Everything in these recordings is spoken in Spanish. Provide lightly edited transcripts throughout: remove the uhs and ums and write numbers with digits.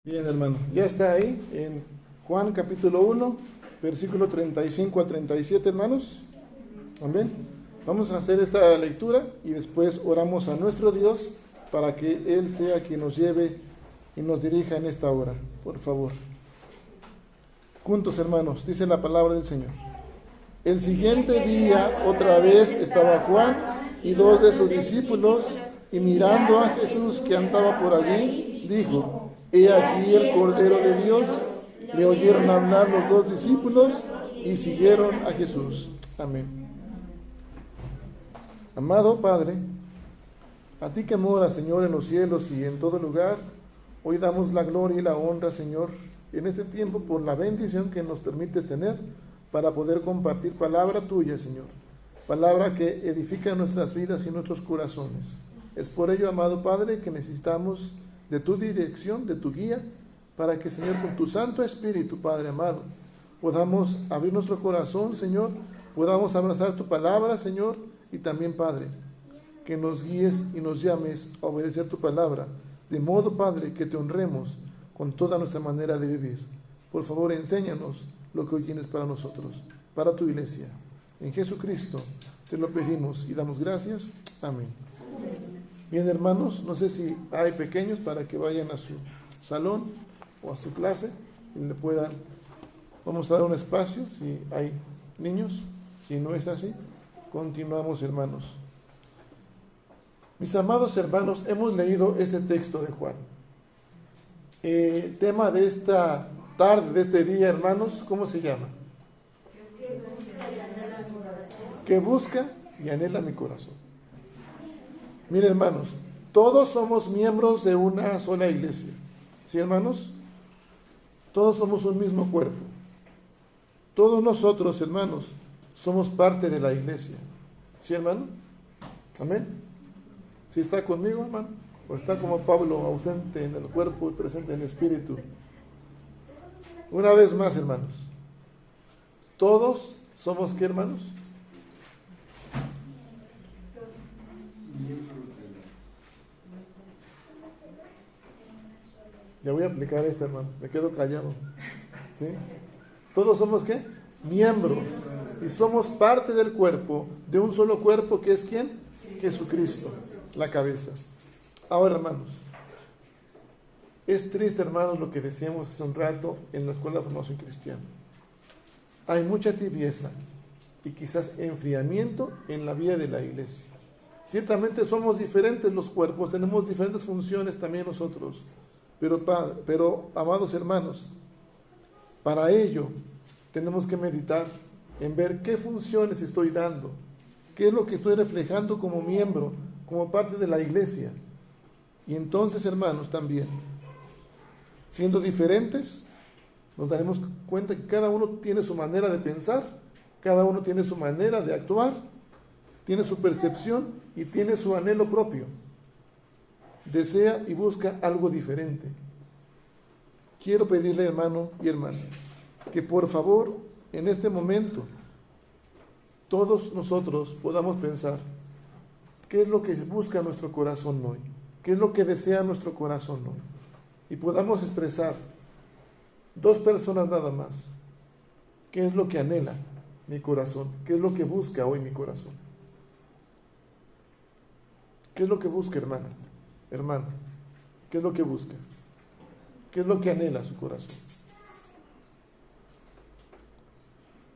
Bien, hermano, ya está ahí en Juan capítulo 1, versículo 35 al 37, hermanos. Amén. Vamos a hacer esta lectura y después oramos a nuestro Dios para que Él sea quien nos lleve y nos dirija en esta hora. Por favor. Juntos, hermanos, dice la palabra del Señor. El siguiente día otra vez estaba Juan y dos de sus discípulos, y mirando a Jesús que andaba por allí, dijo: He aquí el Cordero de Dios. Le oyeron hablar los dos discípulos y siguieron a Jesús. Amén. Amado Padre, a ti que moras, Señor, en los cielos y en todo lugar, hoy damos la gloria y la honra, Señor, en este tiempo por la bendición que nos permites tener para poder compartir palabra tuya, Señor. Palabra que edifica nuestras vidas y nuestros corazones. Es por ello, amado Padre, que necesitamos de tu dirección, de tu guía, para que, Señor, con tu Santo Espíritu, Padre amado, podamos abrir nuestro corazón, Señor, podamos abrazar tu palabra, Señor, y también, Padre, que nos guíes y nos llames a obedecer tu palabra, de modo, Padre, que te honremos con toda nuestra manera de vivir. Por favor, enséñanos lo que hoy tienes para nosotros, para tu iglesia. En Jesucristo te lo pedimos y damos gracias. Amén. Bien, hermanos, no sé si hay pequeños para que vayan a su salón o a su clase y le puedan, vamos a dar un espacio si hay niños. Si no es así, continuamos, hermanos. Mis amados hermanos, hemos leído este texto de Juan. El tema de esta tarde, de este día, hermanos, ¿cómo se llama? Que busca y anhela mi corazón. Miren, hermanos, todos somos miembros de una sola iglesia. ¿Sí, hermanos? Todos somos un mismo cuerpo. Todos nosotros, hermanos, somos parte de la iglesia. ¿Sí, hermano? Amén. ¿Sí está conmigo, hermano? ¿O está como Pablo, ausente en el cuerpo y presente en el espíritu? Una vez más, hermanos. Todos somos, ¿qué, hermanos? Ya voy a aplicar esto, hermano. Me quedo callado. ¿Sí? Todos somos, ¿qué? Miembros. Y somos parte del cuerpo, de un solo cuerpo, que es ¿quién? Jesucristo, la cabeza. Ahora, hermanos, es triste, hermanos, lo que decíamos hace un rato en la escuela de formación cristiana. Hay mucha tibieza y quizás enfriamiento en la vida de la iglesia. Ciertamente somos diferentes los cuerpos, tenemos diferentes funciones también nosotros. Pero, amados hermanos, para ello tenemos que meditar en ver qué funciones estoy dando, qué es lo que estoy reflejando como miembro, como parte de la iglesia. Y entonces, hermanos, también, siendo diferentes, nos daremos cuenta que cada uno tiene su manera de pensar, cada uno tiene su manera de actuar, tiene su percepción y tiene su anhelo propio. Desea y busca algo diferente. Quiero pedirle, hermano y hermana, que por favor, en este momento, todos nosotros podamos pensar qué es lo que busca nuestro corazón hoy, qué es lo que desea nuestro corazón hoy, y podamos expresar, dos personas nada más, qué es lo que anhela mi corazón, qué es lo que busca hoy mi corazón. ¿Qué es lo que busca, hermana? Hermano, ¿qué es lo que busca? ¿Qué es lo que anhela su corazón?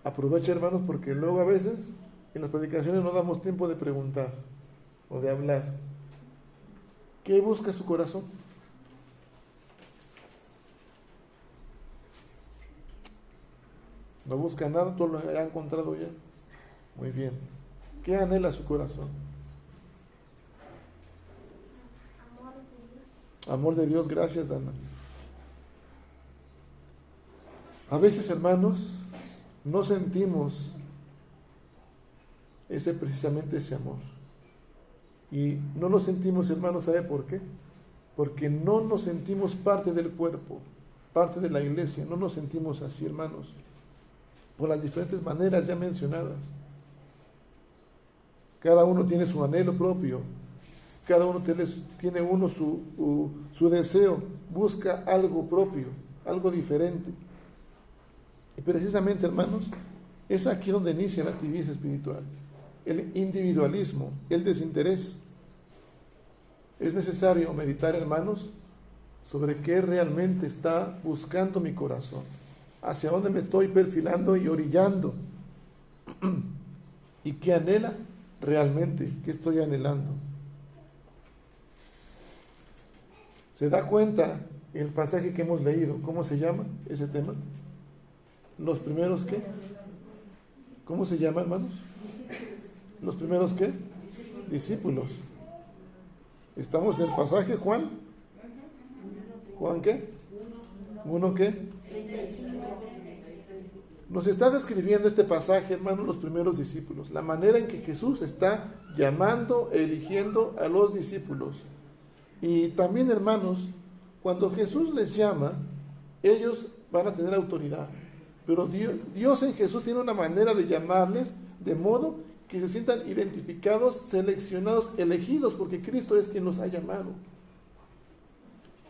Aprovecha, hermanos, porque luego a veces en las predicaciones no damos tiempo de preguntar o de hablar. ¿Qué busca su corazón? No busca nada, todo lo ha encontrado ya. Muy bien. ¿Qué anhela su corazón? Amor de Dios, gracias, Dana. A veces, hermanos, no sentimos precisamente ese amor. Y no nos sentimos, hermanos, ¿sabe por qué? Porque no nos sentimos parte del cuerpo, parte de la iglesia. No nos sentimos así, hermanos, por las diferentes maneras ya mencionadas. Cada uno tiene su anhelo propio. Cada uno tiene su deseo busca algo propio, algo diferente. Y precisamente, hermanos, es aquí donde inicia la tibieza espiritual, el individualismo, el desinterés. Es necesario meditar, hermanos, sobre qué realmente está buscando mi corazón, hacia dónde me estoy perfilando y orillando, y qué anhela realmente, qué estoy anhelando. ¿Se da cuenta el pasaje que hemos leído? ¿Cómo se llama ese tema? ¿Los primeros qué? ¿Cómo se llama, hermanos? ¿Los primeros qué? Discípulos. Estamos en el pasaje, Juan. ¿Juan qué? ¿Uno qué? Nos está describiendo este pasaje, hermanos, los primeros discípulos. La manera en que Jesús está llamando, eligiendo a los discípulos. Y también, hermanos, cuando Jesús les llama, ellos van a tener autoridad. Pero Dios en Jesús tiene una manera de llamarles de modo que se sientan identificados, seleccionados, elegidos, porque Cristo es quien los ha llamado.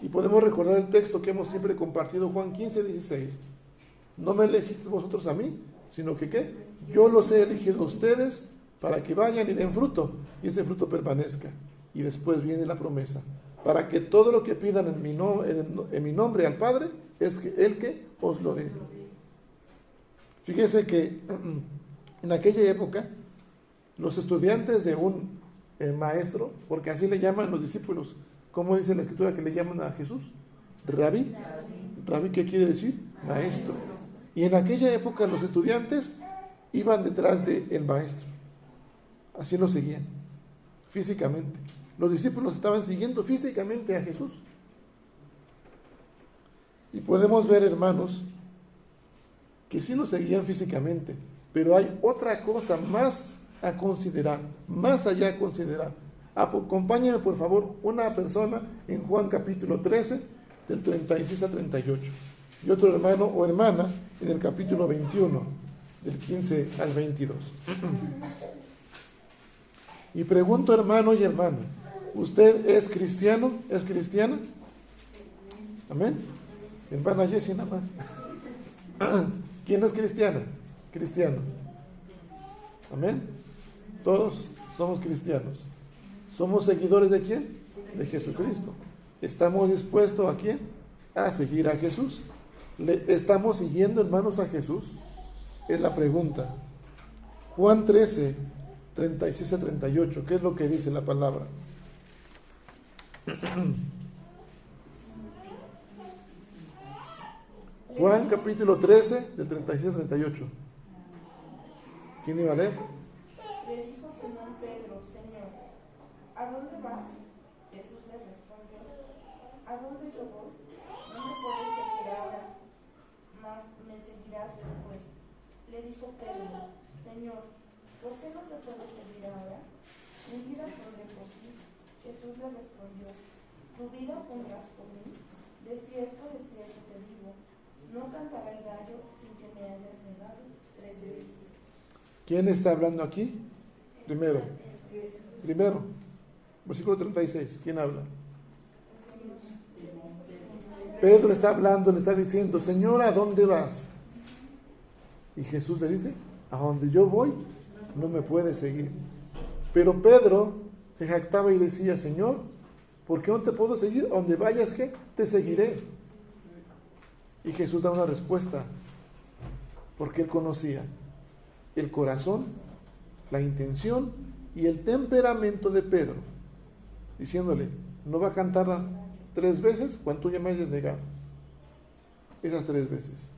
Y podemos recordar el texto que hemos siempre compartido, Juan 15:16. No me elegisteis vosotros a mí, sino que ¿qué? Yo los he elegido a ustedes para que vayan y den fruto, y ese fruto permanezca. Y después viene la promesa, para que todo lo que pidan en mi nombre al Padre, es que Él que os lo dé. Fíjese que en aquella época, los estudiantes de un maestro, porque así le llaman los discípulos, ¿cómo dice la Escritura que le llaman a Jesús? Rabí. Rabí, ¿qué quiere decir? Maestro. Y en aquella época los estudiantes iban detrás del maestro. Así lo seguían, físicamente. Los discípulos estaban siguiendo físicamente a Jesús. Y podemos ver, hermanos, que sí lo seguían físicamente, pero hay otra cosa más a considerar, más allá a considerar. Acompáñenme, por favor, una persona en Juan capítulo 13, del 36 al 38. Y otro hermano o hermana en el capítulo 21, del 15 al 22. Y pregunto, hermano y hermana, ¿usted es cristiano? ¿Es cristiana? Amén. Hermana Jessie nada más. ¿Quién es cristiana? Cristiano. Amén. Todos somos cristianos. ¿Somos seguidores de quién? De Jesucristo. ¿Estamos dispuestos a quién? A seguir a Jesús. ¿Le estamos siguiendo, hermanos, a Jesús? Es la pregunta. Juan 13, 36 a 38. ¿Qué es lo que dice la palabra? Juan capítulo 13, del 36 al 38. ¿Quién iba a leer? Le dijo Simón Pedro, Señor, ¿a dónde vas? Jesús le respondió, ¿a dónde yo voy? No me puedes seguir ahora, mas me seguirás después. Le dijo Pedro, Señor, ¿por qué no te puedo seguir ahora? Mi vida pondré por ti. Jesús le respondió, ¿tu vida pondrás por mí? De cierto te digo, no cantará el gallo sin que me hayas negado 3 veces. ¿Quién está hablando aquí? Primero, versículo 36. ¿Quién habla? Pedro está hablando, le está diciendo, Señor, ¿a dónde vas? Y Jesús le dice, a donde yo voy, no me puedes seguir. Pero Pedro se jactaba y decía, Señor, ¿por qué no te puedo seguir? A donde vayas, ¿qué? Te seguiré. Y Jesús da una respuesta, porque él conocía el corazón, la intención y el temperamento de Pedro, diciéndole, no va a cantar 3 veces cuando tú ya me hayas negado. Esas 3 veces.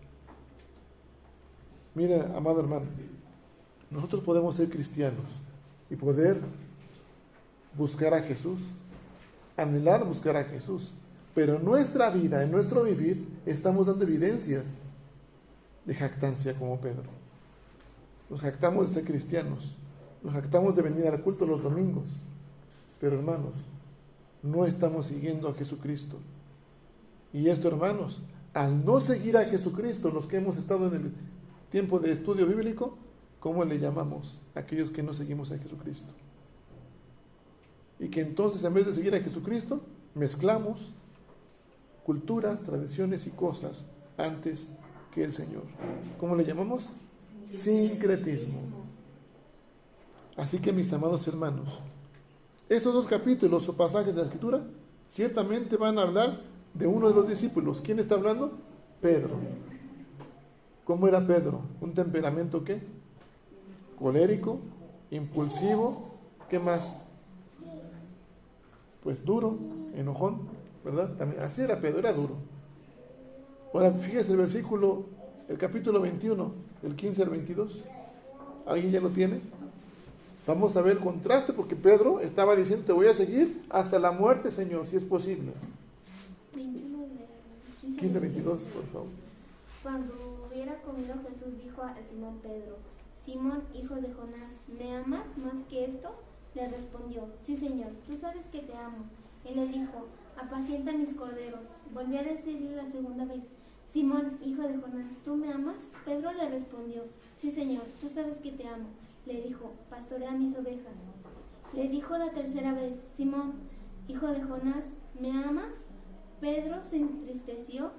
Mira, amado hermano, nosotros podemos ser cristianos y poder buscar a Jesús, anhelar buscar a Jesús, pero en nuestra vida, en nuestro vivir, estamos dando evidencias de jactancia como Pedro. Nos jactamos de ser cristianos, nos jactamos de venir al culto los domingos, pero hermanos, no estamos siguiendo a Jesucristo. Y esto, hermanos, al no seguir a Jesucristo, los que hemos estado en el tiempo de estudio bíblico, ¿cómo le llamamos a aquellos que no seguimos a Jesucristo? Y que entonces, en vez de seguir a Jesucristo, mezclamos culturas, tradiciones y cosas antes que el Señor. ¿Cómo le llamamos? Sincretismo. Así que, mis amados hermanos, esos dos capítulos o pasajes de la Escritura ciertamente van a hablar de uno de los discípulos. ¿Quién está hablando? Pedro. ¿Cómo era Pedro? ¿Un temperamento qué? Colérico, impulsivo, ¿qué más? Pues duro, enojón, ¿verdad? También, así era Pedro, era duro. Ahora, fíjese el capítulo 21, el 15 al 22. ¿Alguien ya lo tiene? Vamos a ver el contraste, porque Pedro estaba diciendo: te voy a seguir hasta la muerte, Señor, si es posible. 15, 22, por favor. Cuando hubiera comido, Jesús dijo a Simón Pedro: Simón, hijo de Jonás, ¿me amas más que esto? Le respondió: sí, Señor, tú sabes que te amo. Y le dijo: apacienta mis corderos. Volvió a decirle la segunda vez: Simón, hijo de Jonás, ¿tú me amas? Pedro le respondió: sí, Señor, tú sabes que te amo. Le dijo: pastorea mis ovejas. Le dijo la tercera vez: Simón, hijo de Jonás, ¿me amas? Pedro se entristeció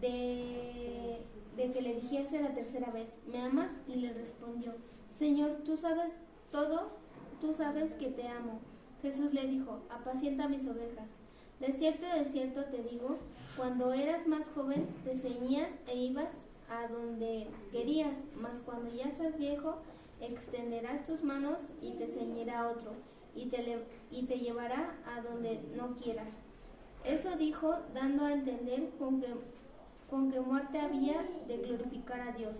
de que le dijese la tercera vez: ¿me amas? Y le respondió: Señor, tú sabes todo, tú sabes que te amo. Jesús le dijo: apacienta mis ovejas. De cierto te digo, cuando eras más joven te ceñías e ibas a donde querías, mas cuando ya seas viejo, extenderás tus manos y te ceñirá otro, y te llevará a donde no quieras. Eso dijo, dando a entender con que muerte había de glorificar a Dios.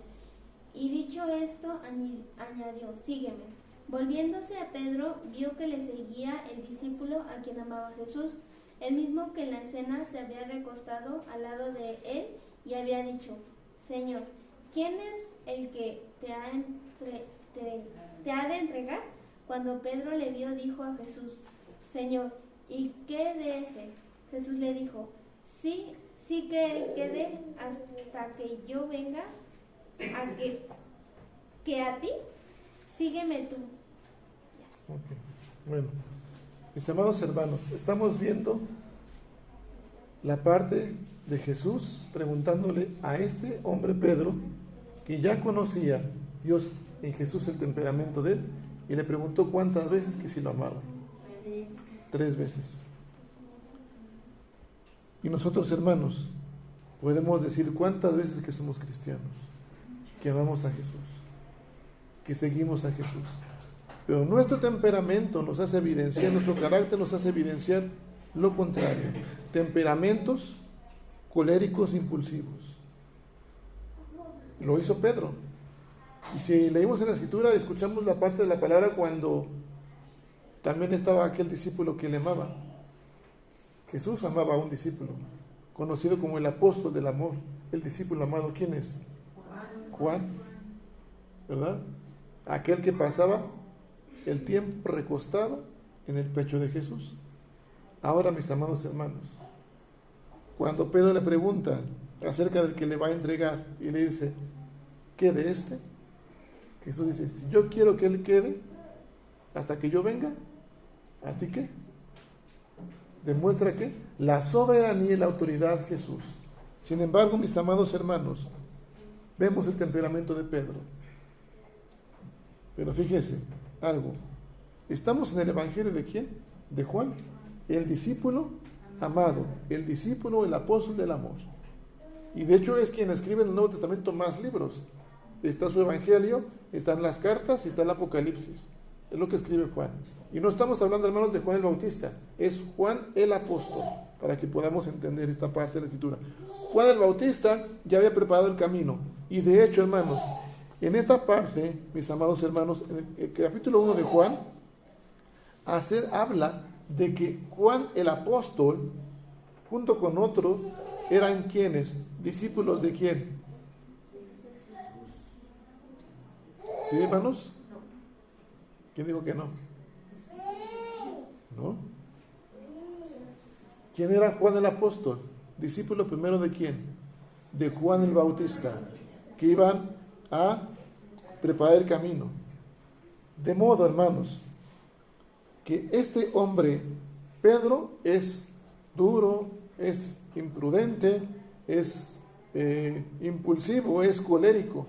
Y dicho esto, añadió: sígueme. Volviéndose a Pedro, vio que le seguía el discípulo a quien amaba Jesús, el mismo que en la cena se había recostado al lado de él y había dicho: Señor, ¿quién es el que te ha de entregar? Cuando Pedro le vio, dijo a Jesús: Señor, ¿y qué de ese? Jesús le dijo: sí que él quede hasta que yo venga, que a ti, sígueme tú. Okay. Bueno, mis amados hermanos, estamos viendo la parte de Jesús preguntándole a este hombre Pedro, que ya conocía Dios en Jesús, el temperamento de él, y le preguntó cuántas veces que si lo amaba. 3 veces. Y nosotros, hermanos, podemos decir cuántas veces que somos cristianos, que amamos a Jesús, que seguimos a Jesús. Pero nuestro temperamento nos hace evidenciar, nuestro carácter nos hace evidenciar lo contrario. Temperamentos coléricos, impulsivos. Lo hizo Pedro. Y si leímos en la Escritura, escuchamos la parte de la palabra cuando también estaba aquel discípulo que le amaba. Jesús amaba a un discípulo, conocido como el apóstol del amor. El discípulo amado, ¿quién es? Juan, ¿verdad? Aquel que pasaba el tiempo recostado en el pecho de Jesús. Ahora, mis amados hermanos, cuando Pedro le pregunta acerca del que le va a entregar y le dice: ¿qué de este? Jesús dice: si yo quiero que él quede hasta que yo venga, ¿a ti qué? Demuestra que la soberanía y la autoridad de Jesús. Sin embargo, mis amados hermanos, vemos el temperamento de Pedro. Pero fíjese algo, estamos en el Evangelio de ¿quién? De Juan, el discípulo amado, el discípulo, el apóstol del amor. Y de hecho es quien escribe en el Nuevo Testamento más libros. Está su Evangelio, están las cartas y está el Apocalipsis. Es lo que escribe Juan. Y no estamos hablando, hermanos, de Juan el Bautista, es Juan el apóstol, para que podamos entender esta parte de la Escritura. Juan el Bautista ya había preparado el camino. Y de hecho, hermanos, en esta parte, mis amados hermanos, en el capítulo 1 de Juan, habla de que Juan el apóstol, junto con otros, eran ¿quiénes? ¿Discípulos de quién? ¿Sí, hermanos? ¿Quién dijo que no? ¿No? ¿Quién era Juan el apóstol? Discípulo primero de quién? De Juan el Bautista, que iban a preparar el camino. De modo, hermanos, que este hombre, Pedro, es duro, es imprudente, es impulsivo, es colérico.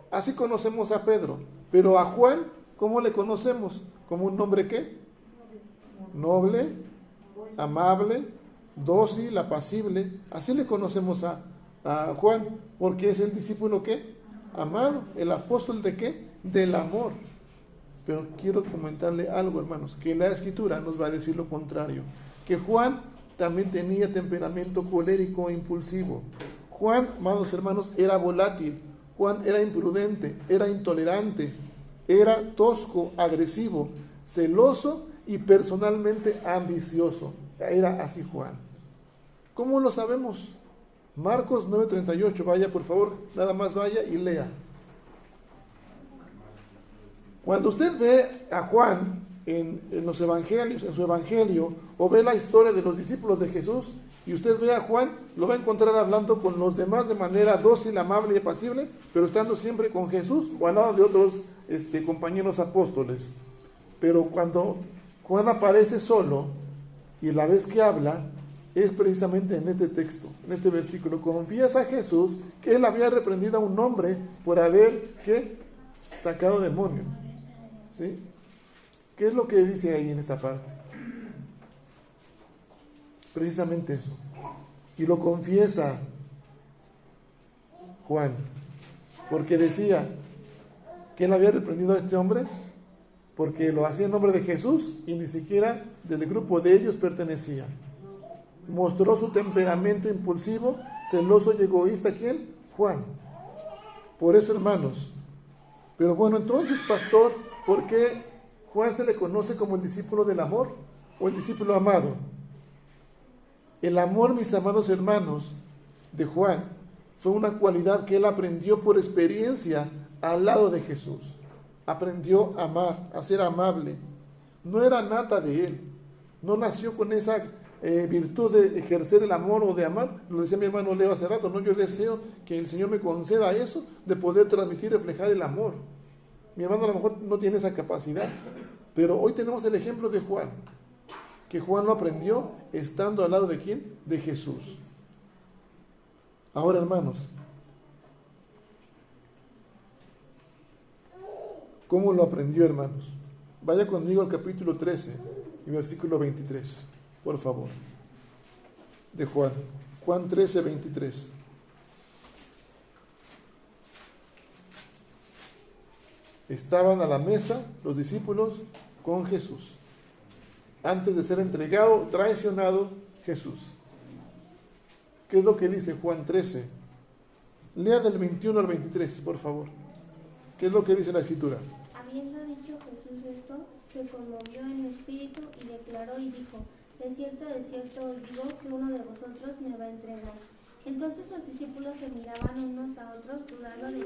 Así conocemos a Pedro. Pero a Juan, ¿cómo le conocemos? ¿Como un hombre qué? Noble, amable, dócil, apacible. Así le conocemos a Juan, porque es el discípulo ¿qué? Amado, el apóstol de ¿qué? Del amor. Pero quiero comentarle algo, hermanos, que la Escritura nos va a decir lo contrario, que Juan también tenía temperamento colérico e impulsivo. Juan, amados hermanos, era volátil. Juan era imprudente, era intolerante, era tosco, agresivo, celoso y personalmente ambicioso. Era así Juan. ¿Cómo lo sabemos? Marcos 9:38, vaya por favor, nada más vaya y lea. Cuando usted ve a Juan en los evangelios, en su evangelio, o ve la historia de los discípulos de Jesús, y usted ve a Juan, lo va a encontrar hablando con los demás de manera dócil, amable y apacible, pero estando siempre con Jesús o al lado de otros compañeros apóstoles. Pero cuando Juan aparece solo, y la vez que habla, es precisamente en este texto, en este versículo. Confiesa a Jesús que él había reprendido a un hombre por haber ¿qué? Sacado demonios. ¿Sí? ¿Qué es lo que dice ahí en esta parte? Precisamente eso. Y lo confiesa Juan, porque decía que él había reprendido a este hombre porque lo hacía en nombre de Jesús y ni siquiera del grupo de ellos pertenecía. Mostró su temperamento impulsivo, celoso y egoísta. ¿Quién? Juan. Por eso, hermanos. Pero bueno, entonces, pastor, ¿por qué Juan se le conoce como el discípulo del amor o el discípulo amado? El amor, mis amados hermanos, de Juan fue una cualidad que él aprendió por experiencia al lado de Jesús. Aprendió a amar, a ser amable. No era nata de él. No nació con esa virtud de ejercer el amor o de amar. Lo decía mi hermano Leo hace rato, ¿no? Yo deseo que el Señor me conceda eso, de poder transmitir y reflejar el amor. Mi hermano a lo mejor no tiene esa capacidad, pero hoy tenemos el ejemplo de Juan, que Juan lo aprendió estando al lado de ¿quién? De Jesús. Ahora, hermanos, ¿cómo lo aprendió, hermanos? Vaya conmigo al capítulo 13 y versículo 23, por favor, de Juan. Juan 13, 23. Estaban a la mesa los discípulos con Jesús. Antes de ser entregado, traicionado, Jesús. ¿Qué es lo que dice Juan 13? Lea del 21 al 23, por favor. ¿Qué es lo que dice la Escritura? Habiendo dicho Jesús esto, se conmovió en espíritu y declaró y dijo: de cierto os digo que uno de vosotros me va a entregar. Entonces los discípulos se miraban unos a otros, dudando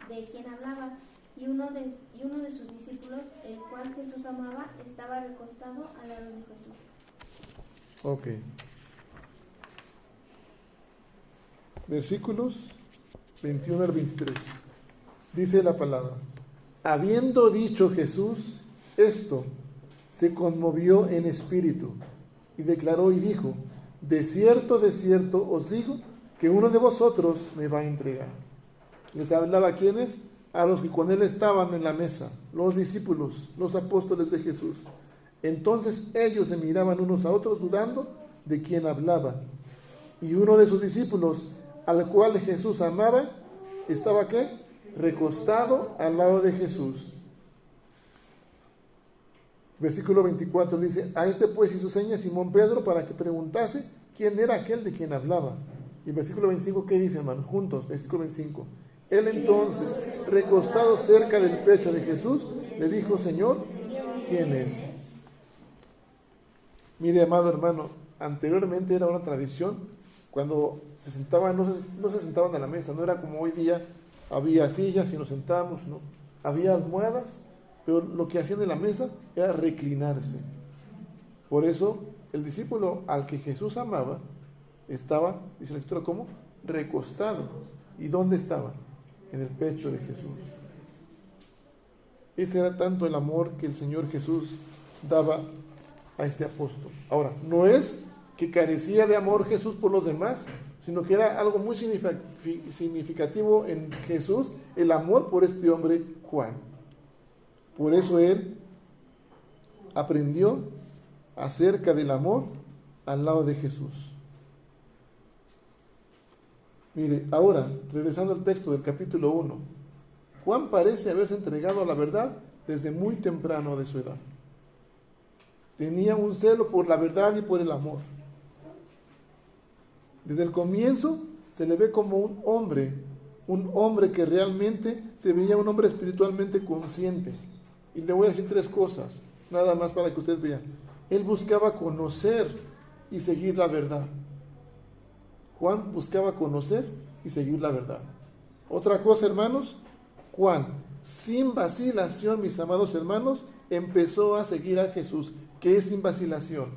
de quién hablaba. Y uno de sus discípulos, el cual Jesús amaba, estaba recostado al lado de Jesús. Ok. Versículos 21 al 23. Dice la palabra: habiendo dicho Jesús esto, se conmovió en espíritu y declaró y dijo: de cierto os digo que uno de vosotros me va a entregar. ¿Les hablaba a quiénes? A los que con él estaban en la mesa, los discípulos, los apóstoles de Jesús. Entonces ellos se miraban unos a otros dudando de quién hablaba. Y uno de sus discípulos, al cual Jesús amaba, estaba ¿qué? Recostado al lado de Jesús. Versículo 24 dice: a este pues hizo señas Simón Pedro para que preguntase quién era aquel de quien hablaba. Y versículo 25, ¿qué dice, hermano? Juntos, versículo 25. Él entonces, recostado cerca del pecho de Jesús, le dijo: Señor, ¿quién es? Mire, amado hermano, anteriormente era una tradición, cuando se sentaban, no se sentaban a la mesa, no era como hoy día, había sillas y nos sentábamos, no, había almohadas, pero lo que hacían en la mesa era reclinarse. Por eso, el discípulo al que Jesús amaba, estaba, dice la Escritura, ¿cómo? Recostado. ¿Y dónde estaba? En el pecho de Jesús. Ese era tanto el amor que el Señor Jesús daba a este apóstol. Ahora, no es que carecía de amor Jesús por los demás, sino que era algo muy significativo en Jesús, el amor por este hombre Juan. Por eso él aprendió acerca del amor al lado de Jesús. Mire, ahora, regresando al texto del capítulo 1, Juan parece haberse entregado a la verdad desde muy temprano de su edad. Tenía un celo por la verdad y por el amor. Desde el comienzo se le ve como un hombre que realmente se veía un hombre espiritualmente consciente. Y le voy a decir 3 cosas, nada más para que ustedes vean. Él buscaba conocer y seguir la verdad. Juan buscaba conocer y seguir la verdad. Otra cosa, hermanos, Juan, sin vacilación, mis amados hermanos, empezó a seguir a Jesús. ¿Qué es sin vacilación?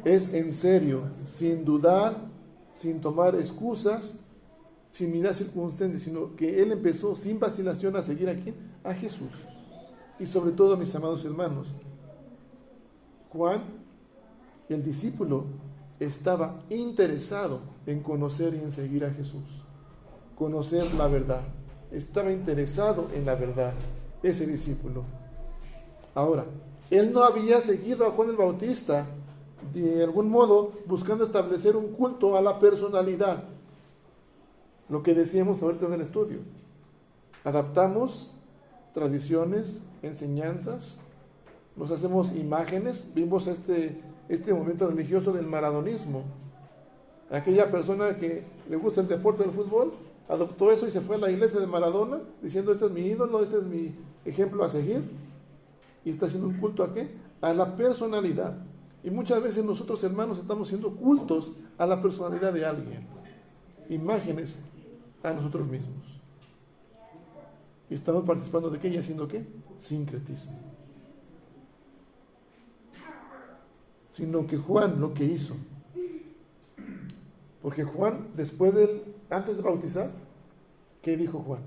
Es en serio, sin dudar, sin tomar excusas, sin mirar circunstancias, sino que él empezó sin vacilación a seguir a ¿quién? A Jesús. Y sobre todo, mis amados hermanos, Juan, el discípulo, estaba interesado en conocer y en seguir a Jesús, conocer la verdad. Estaba interesado en la verdad, ese discípulo. Ahora, él no había seguido a Juan el Bautista de algún modo buscando establecer un culto a la personalidad. Lo que decíamos ahorita en el estudio. Adaptamos tradiciones, enseñanzas, nos hacemos imágenes. Vimos este momento religioso del maradonismo. Aquella persona que le gusta el deporte del fútbol adoptó eso y se fue a la iglesia de Maradona diciendo: este es mi ídolo, este es mi ejemplo a seguir, y está haciendo un culto ¿a qué? A la personalidad. Y muchas veces nosotros, hermanos, estamos haciendo cultos a la personalidad de alguien, imágenes a nosotros mismos, y estamos participando de qué y haciendo qué, sincretismo. Sino que Juan lo que hizo, porque Juan antes de bautizar, ¿qué dijo Juan?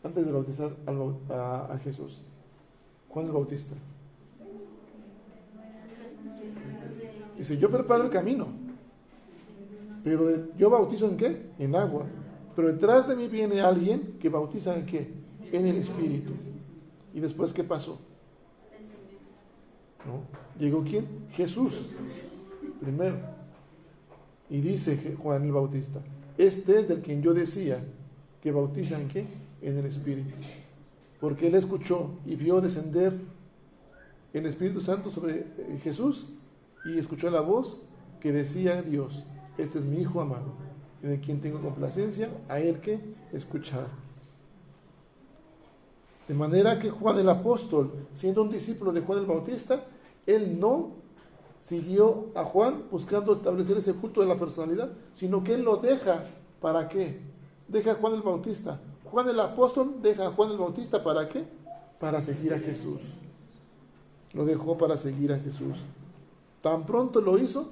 Antes de bautizar a Jesús, Juan el Bautista dice: yo preparo el camino, pero yo bautizo ¿en qué? En agua, pero detrás de mí viene alguien que bautiza ¿en qué? En el Espíritu. Y después, ¿qué pasó? ¿No? ¿Llegó quién? Jesús primero. Y dice Juan el Bautista: este es del quien yo decía que bautiza ¿en qué? En el Espíritu. Porque él escuchó y vio descender el Espíritu Santo sobre Jesús, y escuchó la voz que decía Dios: este es mi Hijo amado, en el quien tengo complacencia, a él que escuchar. De manera que Juan el apóstol, siendo un discípulo de Juan el Bautista, él no siguió a Juan buscando establecer ese culto de la personalidad, sino que él lo deja. ¿Para qué? Deja a Juan el Bautista. Juan el apóstol deja a Juan el Bautista, ¿para qué? Para seguir a Jesús. Lo dejó para seguir a Jesús. Tan pronto lo hizo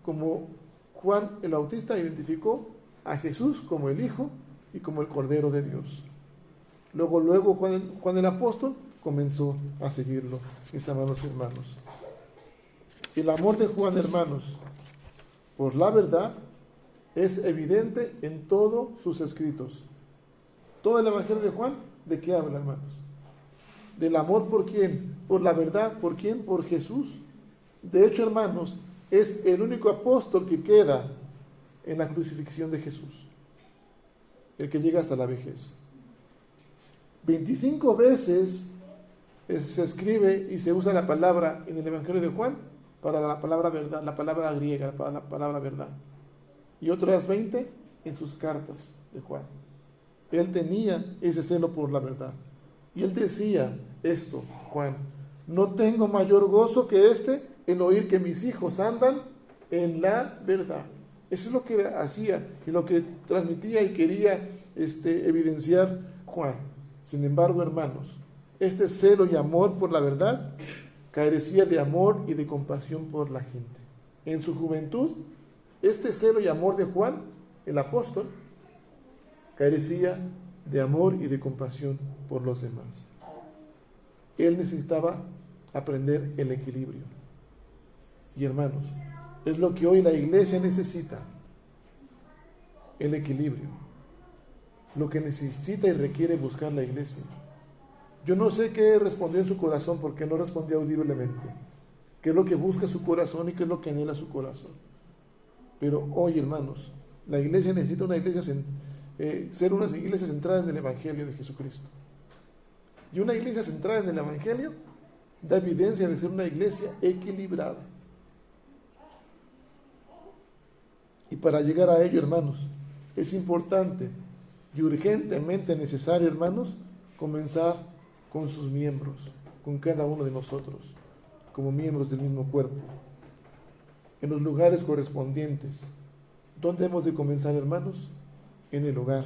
como Juan el Bautista identificó a Jesús como el Hijo y como el Cordero de Dios. Luego Juan el apóstol comenzó a seguirlo, mis amados hermanos. El amor de Juan, hermanos, por la verdad es evidente en todos sus escritos. Todo el Evangelio de Juan, ¿de qué habla, hermanos? Del amor por quién, por la verdad, ¿por quién? Por Jesús. De hecho, hermanos, es el único apóstol que queda en la crucifixión de Jesús, el que llega hasta la vejez. 25 veces se escribe y se usa la palabra en el Evangelio de Juan para la palabra verdad, la palabra griega, para la palabra verdad, y otras 20 en sus cartas de Juan. Él tenía ese celo por la verdad, y él decía esto, Juan: no tengo mayor gozo que el oír que mis hijos andan en la verdad. Eso es lo que hacía y lo que transmitía y quería evidenciar Juan. Sin embargo, hermanos, este celo y amor por la verdad carecía de amor y de compasión por la gente. En su juventud, este celo y amor de Juan, el apóstol, carecía de amor y de compasión por los demás. Él necesitaba aprender el equilibrio. Y hermanos, es lo que hoy la iglesia necesita, el equilibrio. Lo que necesita y requiere buscar la iglesia. Yo no sé qué respondió en su corazón, porque no respondió audiblemente. ¿Qué es lo que busca su corazón y qué es lo que anhela su corazón? Pero hoy, hermanos, la iglesia necesita ser una iglesia centrada en el Evangelio de Jesucristo. Y una iglesia centrada en el Evangelio da evidencia de ser una iglesia equilibrada. Y para llegar a ello, hermanos, es importante y urgentemente necesario, hermanos, comenzar con sus miembros, con cada uno de nosotros, como miembros del mismo cuerpo, en los lugares correspondientes. ¿Dónde hemos de comenzar, hermanos? En el hogar,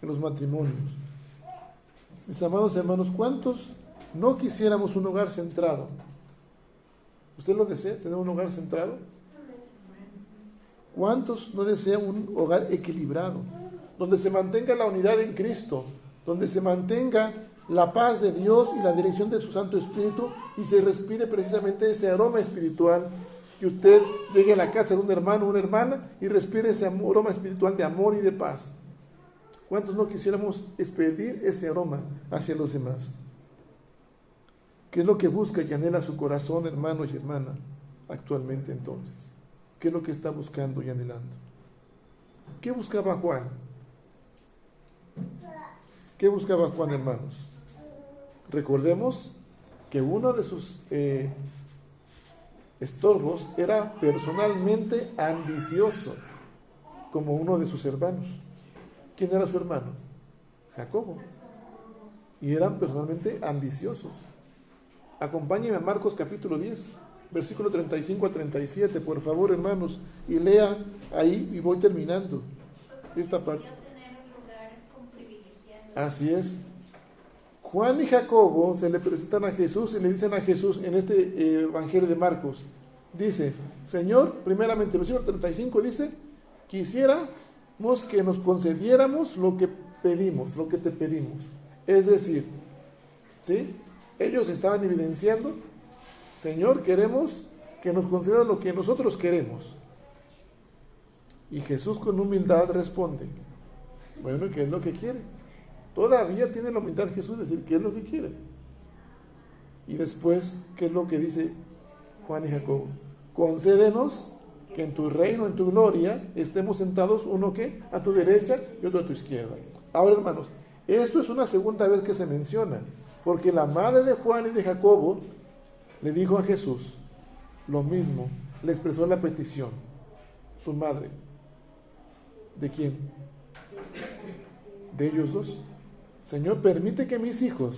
en los matrimonios. Mis amados hermanos, ¿cuántos no quisiéramos un hogar centrado? ¿Usted lo desea, tener un hogar centrado? ¿Cuántos no desean un hogar equilibrado, donde se mantenga la unidad en Cristo, donde se mantenga la paz de Dios y la dirección de su Santo Espíritu, y se respire precisamente ese aroma espiritual, que usted llegue a la casa de un hermano o una hermana y respire ese aroma espiritual de amor y de paz? ¿Cuántos no quisiéramos expedir ese aroma hacia los demás? ¿Qué es lo que busca y anhela su corazón, hermanos y hermanas, actualmente entonces? ¿Qué es lo que está buscando y anhelando? ¿Qué buscaba Juan? ¿Qué buscaba Juan, hermanos? Recordemos que uno de sus estorbos era personalmente ambicioso, como uno de sus hermanos. ¿Quién era su hermano? Jacobo. Y eran personalmente ambiciosos. Acompáñenme a Marcos capítulo 10, versículo 35 a 37, por favor, hermanos, y lea ahí, y voy terminando esta parte. Así es. Juan y Jacobo se le presentan a Jesús y le dicen a Jesús en este evangelio de Marcos, dice: Señor, primeramente, versículo 35 dice: quisiéramos que nos concediéramos lo que pedimos, lo que te pedimos. Es decir, ¿sí? Ellos estaban evidenciando: Señor, queremos que nos concedas lo que nosotros queremos. Y Jesús con humildad responde: bueno, ¿qué es lo que quiere? Todavía tiene la humildad Jesús de decir qué es lo que quiere. Y después, ¿qué es lo que dice Juan y Jacobo? Concédenos que en tu reino, en tu gloria, estemos sentados, uno que a tu derecha y otro a tu izquierda. Ahora, hermanos, esto es una segunda vez que se menciona, porque la madre de Juan y de Jacobo le dijo a Jesús lo mismo, le expresó la petición. Su madre. ¿De quién? De ellos dos. Señor, permite que mis hijos,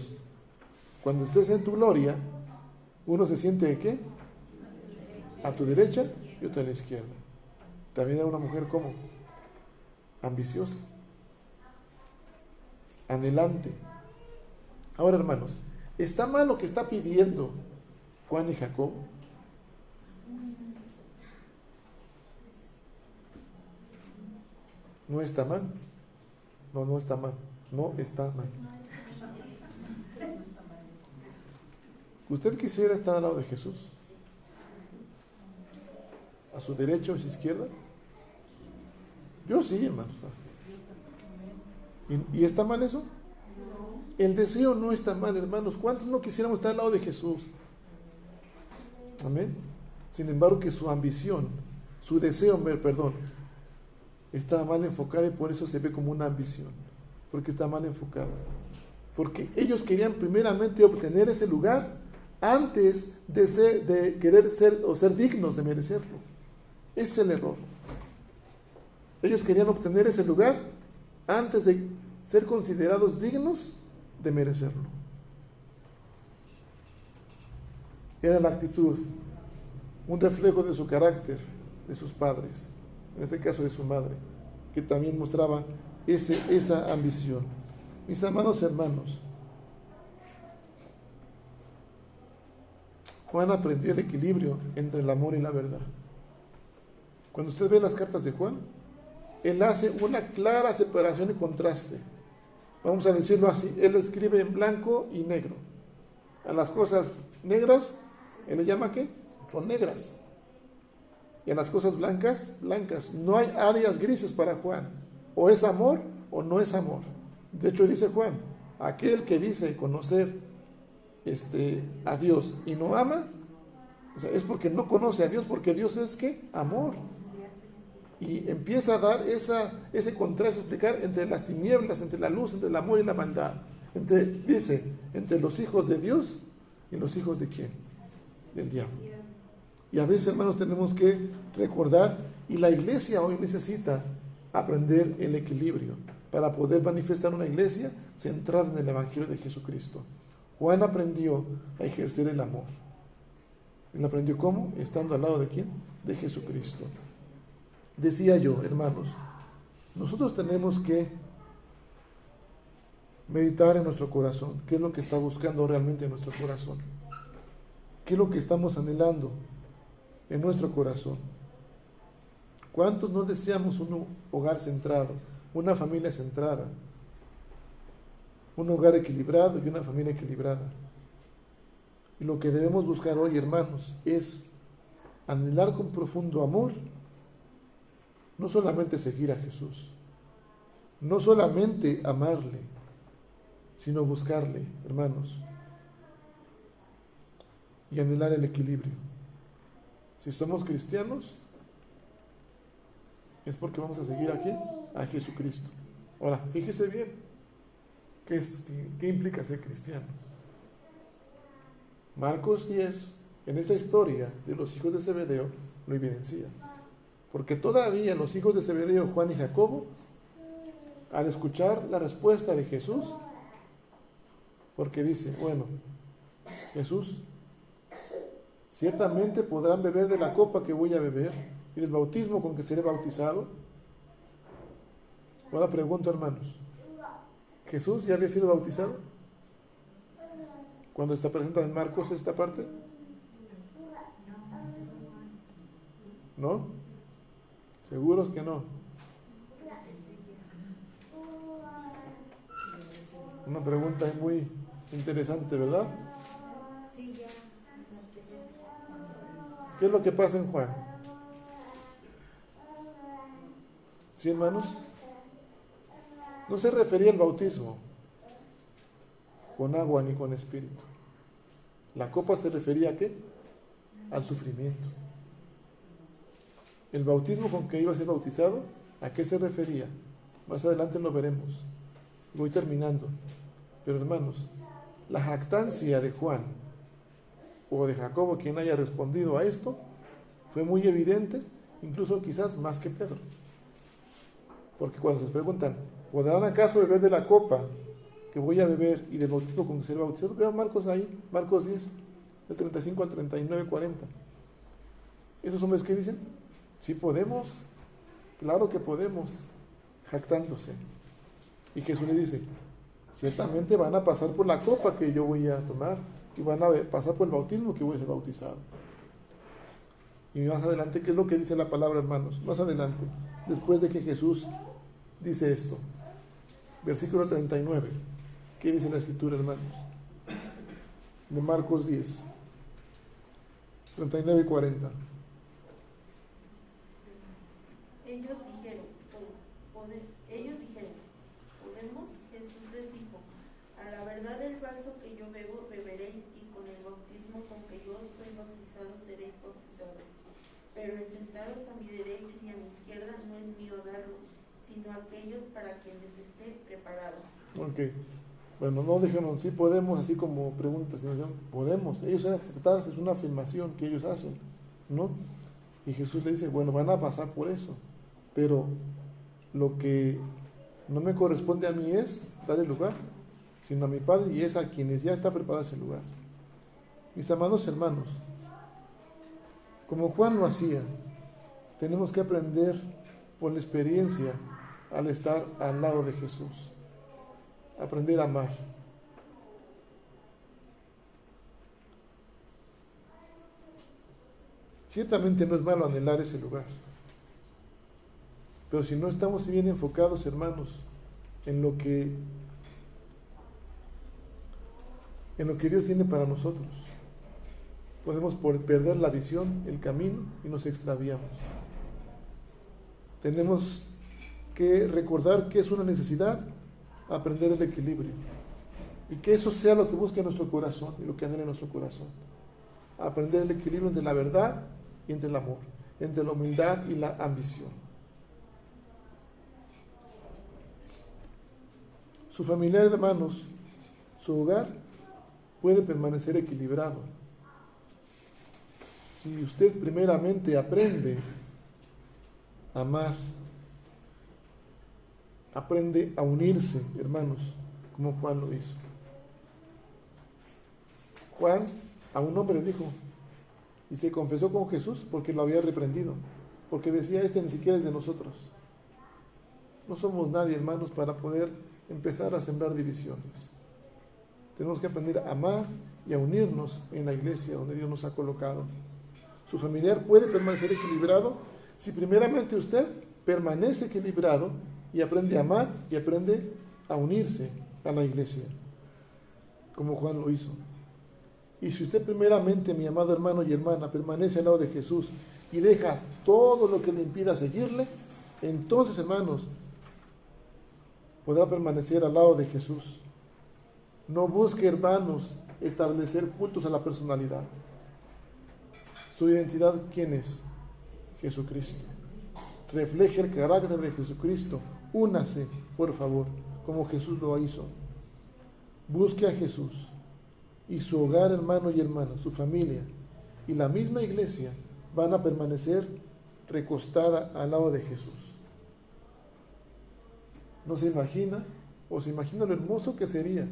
cuando estés en tu gloria, uno se siente ¿de qué? A tu derecha y otro a la izquierda. También era una mujer como ambiciosa, anhelante. Ahora, hermanos, ¿está mal lo que está pidiendo Juan y Jacob? No está mal. No está mal. No está mal. ¿Usted quisiera estar al lado de Jesús? ¿A su derecha o a su izquierda? Yo sí, hermanos. ¿Y está mal eso? El deseo no está mal, hermanos. ¿Cuántos no quisiéramos estar al lado de Jesús? Amén. Sin embargo, que su ambición, su deseo, está mal enfocada, y por eso se ve como una ambición, porque está mal enfocada. Porque ellos querían primeramente obtener ese lugar antes de querer ser o ser dignos de merecerlo. Ese es el error. Ellos querían obtener ese lugar antes de ser considerados dignos de merecerlo. Era la actitud, un reflejo de su carácter, de sus padres, en este caso de su madre, que también mostraba esa ambición. Mis amados hermanos, Juan aprendió el equilibrio entre el amor y la verdad. Cuando usted ve las cartas de Juan, él hace una clara separación y contraste. Vamos a decirlo así, él escribe en blanco y negro. A las cosas negras, él le llama ¿qué? Son negras. Y en las cosas blancas, blancas. No hay áreas grises para Juan. O es amor o no es amor. De hecho dice Juan, aquel que dice conocer a Dios y no ama, o sea, es porque no conoce a Dios, porque Dios es ¿qué? Amor. Y empieza a dar ese contraste, explicar entre las tinieblas, entre la luz, entre el amor y la maldad. Dice, entre los hijos de Dios y los hijos de ¿quién? Del diablo. Y a veces, hermanos, tenemos que recordar, y la iglesia hoy necesita aprender el equilibrio para poder manifestar una iglesia centrada en el Evangelio de Jesucristo. Juan aprendió a ejercer el amor. ¿Él aprendió cómo? Estando al lado de ¿quién? De Jesucristo. Decía yo, hermanos, nosotros tenemos que meditar en nuestro corazón. ¿Qué es lo que está buscando realmente en nuestro corazón? ¿Qué es lo que estamos anhelando en nuestro corazón? ¿Cuántos no deseamos un hogar centrado, una familia centrada, un hogar equilibrado y una familia equilibrada? Y lo que debemos buscar hoy, hermanos, es anhelar con profundo amor, no solamente seguir a Jesús, no solamente amarle, sino buscarle, hermanos, y anhelar el equilibrio. Si somos cristianos, es porque vamos a seguir a ¿quién? A Jesucristo. Ahora, fíjese bien, ¿qué implica ser cristiano? Marcos 10, en esta historia de los hijos de Zebedeo, lo evidencia. Porque todavía los hijos de Zebedeo, Juan y Jacobo, al escuchar la respuesta de Jesús, porque dice, bueno, Jesús, ciertamente podrán beber de la copa que voy a beber y del bautismo con que seré bautizado. Ahora pregunto, hermanos, ¿Jesús ya había sido bautizado? Cuando está presente en Marcos esta parte, ¿no? ¿Seguros que no? Una pregunta muy interesante, ¿verdad? ¿Qué es lo que pasa en Juan? ¿Sí, hermanos? No se refería al bautismo con agua ni con espíritu. La copa se refería ¿a qué? Al sufrimiento. El bautismo con que iba a ser bautizado, ¿a qué se refería? Más adelante lo veremos. Voy terminando. Pero hermanos, la jactancia de Juan o de Jacobo, quien haya respondido a esto, fue muy evidente, incluso quizás más que Pedro. Porque cuando se preguntan, ¿podrán acaso beber de la copa que voy a beber y del bautismo con que seré bautizado? Vean Marcos ahí, Marcos 10, del 35 al 39, 40. ¿Esos hombres qué dicen? Sí podemos, claro que podemos, jactándose. Y Jesús le dice, ciertamente van a pasar por la copa que yo voy a tomar y van a pasar por el bautismo que voy a ser bautizado. Y más adelante, ¿qué es lo que dice la palabra, hermanos? Más adelante, después de que Jesús dice esto, versículo 39, ¿qué dice la escritura, hermanos? De Marcos 10, 39 y 40. Ellos dijeron, ¿podemos? Jesús les dijo, a la verdad el vaso que yo bebo, beberéis, y con el bautismo con que yo soy bautizado, seréis bautizados. Pero el sentaros a mi derecha y a mi izquierda no es mío darlo, sino a aquellos para quienes esté preparado. Ok. Bueno, no dijeron, sí podemos, así como preguntas, sino podemos. Ellos saben aceptarse, es una afirmación que ellos hacen, ¿no? Y Jesús le dice, bueno, van a pasar por eso, pero lo que no me corresponde a mí es dar el lugar, sino a mi Padre, y es a quienes ya está preparado ese lugar. Mis amados hermanos, como Juan lo hacía, tenemos que aprender por la experiencia al estar al lado de Jesús, aprender a amar. Ciertamente no es malo anhelar ese lugar, pero si no estamos bien enfocados, hermanos, en lo que Dios tiene para nosotros, podemos perder la visión, el camino y nos extraviamos. Tenemos que recordar que es una necesidad aprender el equilibrio y que eso sea lo que busque nuestro corazón y lo que anhele nuestro corazón. Aprender el equilibrio entre la verdad y entre el amor, entre la humildad y la ambición. Su familia, hermanos, su hogar puede permanecer equilibrado si usted primeramente aprende a amar, aprende a unirse, hermanos, como Juan lo hizo. Juan a un hombre le dijo, y se confesó con Jesús porque lo había reprendido, porque decía, este ni siquiera es de nosotros. No somos nadie, hermanos, para poder empezar a sembrar divisiones. Tenemos que aprender a amar y a unirnos en la iglesia donde Dios nos ha colocado. Su familiar puede permanecer equilibrado si primeramente usted permanece equilibrado y aprende a amar y aprende a unirse a la iglesia, como Juan lo hizo. Y si usted primeramente, mi amado hermano y hermana, permanece al lado de Jesús y deja todo lo que le impida seguirle, entonces, hermanos, podrá permanecer al lado de Jesús. No busque, hermanos, establecer cultos a la personalidad. Su identidad, ¿quién es? Jesucristo. Refleje el carácter de Jesucristo. Únase, por favor, como Jesús lo hizo. Busque a Jesús. Y su hogar, hermano y hermana, su familia y la misma iglesia van a permanecer recostada al lado de Jesús. ¿No se imagina? ¿O se imagina lo hermoso que sería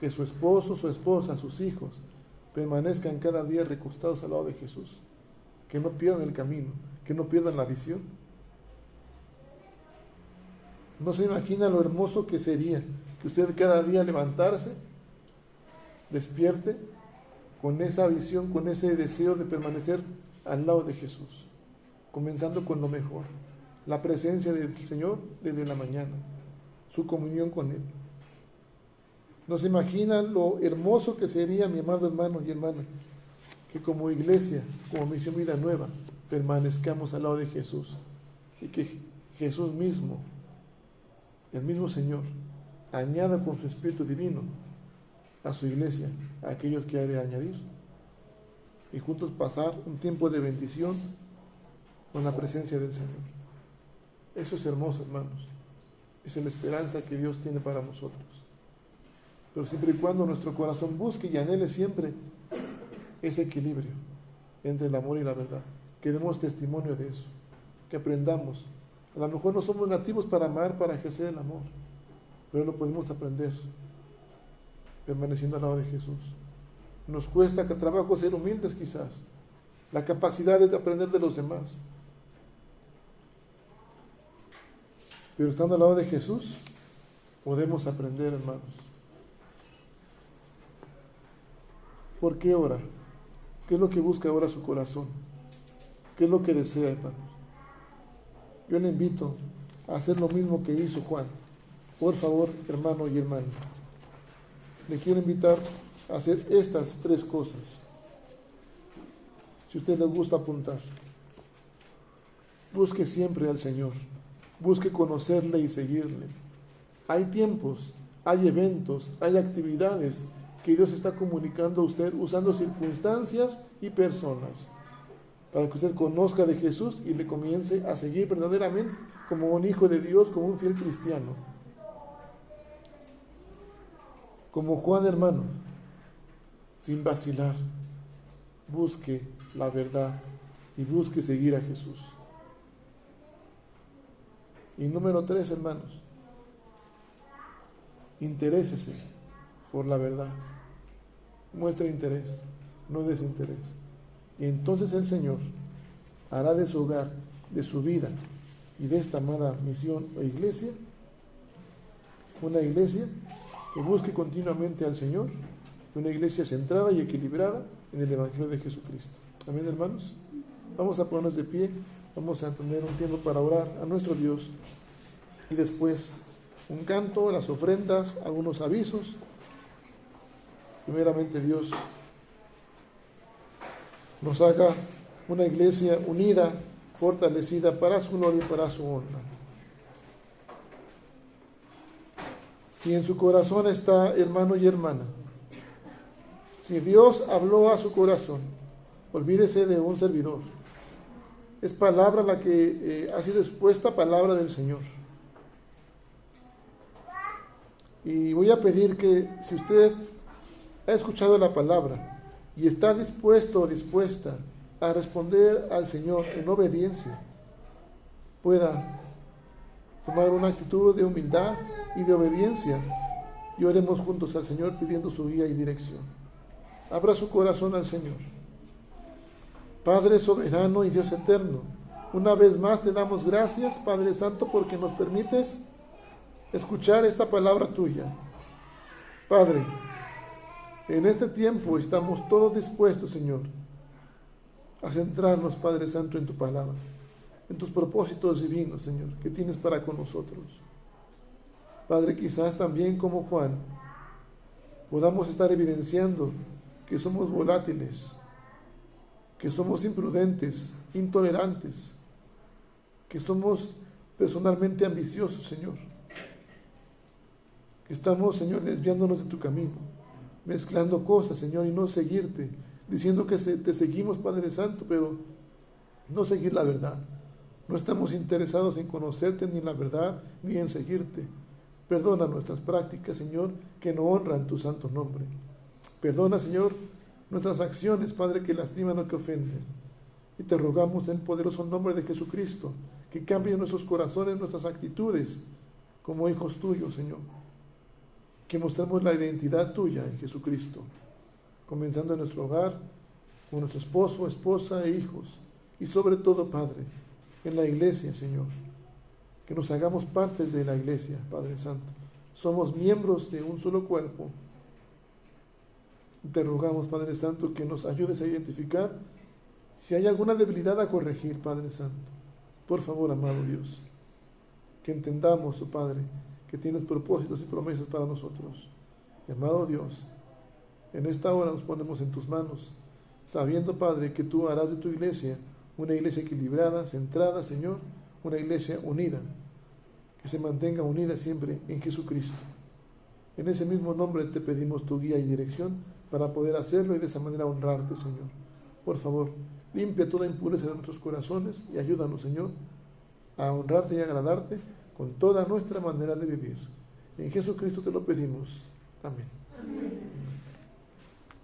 que su esposo, su esposa, sus hijos permanezcan cada día recostados al lado de Jesús? Que no pierdan el camino, que no pierdan la visión. ¿No se imagina lo hermoso que sería que usted cada día levantarse, despierte con esa visión, con ese deseo de permanecer al lado de Jesús, comenzando con lo mejor, la presencia del Señor desde la mañana, su comunión con Él? ¿No se imagina lo hermoso que sería, mi amado hermano y hermana, que como iglesia, como Misión Vida Nueva, permanezcamos al lado de Jesús y que Jesús mismo, el mismo Señor, añada con su Espíritu Divino a su iglesia a aquellos que ha de añadir y juntos pasar un tiempo de bendición con la presencia del Señor? Eso es hermoso, hermanos. Esa es la esperanza que Dios tiene para nosotros. Pero siempre y cuando nuestro corazón busque y anhele siempre ese equilibrio entre el amor y la verdad, que demos testimonio de eso, que aprendamos. A lo mejor no somos nativos para amar, para ejercer el amor, pero lo podemos aprender permaneciendo al lado de Jesús. Nos cuesta trabajo ser humildes quizás, la capacidad de aprender de los demás, pero estando al lado de Jesús podemos aprender, hermanos. ¿Por qué ora? ¿Qué es lo que busca ahora su corazón? ¿Qué es lo que desea, hermanos? Yo le invito a hacer lo mismo que hizo Juan. Por favor, hermano y hermana, le quiero invitar a hacer estas 3 cosas. Si a usted le gusta apuntar, busque siempre al Señor, busque conocerle y seguirle. Hay tiempos, hay eventos, hay actividades que Dios está comunicando a usted usando circunstancias y personas para que usted conozca de Jesús y le comience a seguir verdaderamente como un hijo de Dios, como un fiel cristiano. Como Juan, hermano, sin vacilar, busque la verdad y busque seguir a Jesús. Y número 3, hermanos, interésese por la verdad. Muestre interés, no desinterés. Y entonces el Señor hará de su hogar, de su vida y de esta amada misión o iglesia, una iglesia que busque continuamente al Señor, una iglesia centrada y equilibrada en el Evangelio de Jesucristo. Amén, hermanos. Vamos a ponernos de pie, vamos a tener un tiempo para orar a nuestro Dios y después un canto, las ofrendas, algunos avisos. Primeramente, Dios, nos haga una iglesia unida, fortalecida para su gloria y para su honra. Si en su corazón está, hermano y hermana, si Dios habló a su corazón, olvídese de un servidor. Es palabra la que ha sido expuesta, palabra del Señor. Y voy a pedir que si usted ha escuchado la palabra y está dispuesto o dispuesta a responder al Señor en obediencia, pueda tomar una actitud de humildad y de obediencia y oremos juntos al Señor pidiendo su guía y dirección. Abra su corazón al Señor. Padre soberano y Dios eterno, una vez más te damos gracias, Padre Santo, porque nos permites escuchar esta palabra tuya. Padre, en este tiempo estamos todos dispuestos, Señor, a centrarnos, Padre Santo, en tu palabra, en tus propósitos divinos, Señor, que tienes para con nosotros. Padre, quizás también como Juan, podamos estar evidenciando que somos volátiles, que somos imprudentes, intolerantes, que somos personalmente ambiciosos, Señor, que estamos, Señor, desviándonos de tu camino, mezclando cosas, Señor, y no seguirte, diciendo que te seguimos, Padre Santo, pero no seguir la verdad. No estamos interesados en conocerte ni en la verdad, ni en seguirte. Perdona nuestras prácticas, Señor, que no honran tu santo nombre. Perdona, Señor, nuestras acciones, Padre, que lastiman o que ofenden. Y te rogamos en el poderoso nombre de Jesucristo, que cambie nuestros corazones, nuestras actitudes, como hijos tuyos, Señor. Que mostremos la identidad tuya en Jesucristo, comenzando en nuestro hogar, con nuestro esposo, esposa e hijos. Y sobre todo, Padre, en la iglesia, Señor. Que nos hagamos partes de la iglesia, Padre Santo. Somos miembros de un solo cuerpo. Te rogamos, Padre Santo, que nos ayudes a identificar si hay alguna debilidad a corregir, Padre Santo. Por favor, amado Dios, que entendamos, oh Padre, que tienes propósitos y promesas para nosotros. Y amado Dios, en esta hora nos ponemos en tus manos, sabiendo, Padre, que tú harás de tu iglesia una iglesia equilibrada, centrada, Señor, una iglesia unida, que se mantenga unida siempre en Jesucristo. En ese mismo nombre te pedimos tu guía y dirección para poder hacerlo y de esa manera honrarte, Señor. Por favor, limpia toda impureza de nuestros corazones y ayúdanos, Señor, a honrarte y agradarte con toda nuestra manera de vivir. En Jesucristo te lo pedimos. Amén. Amén.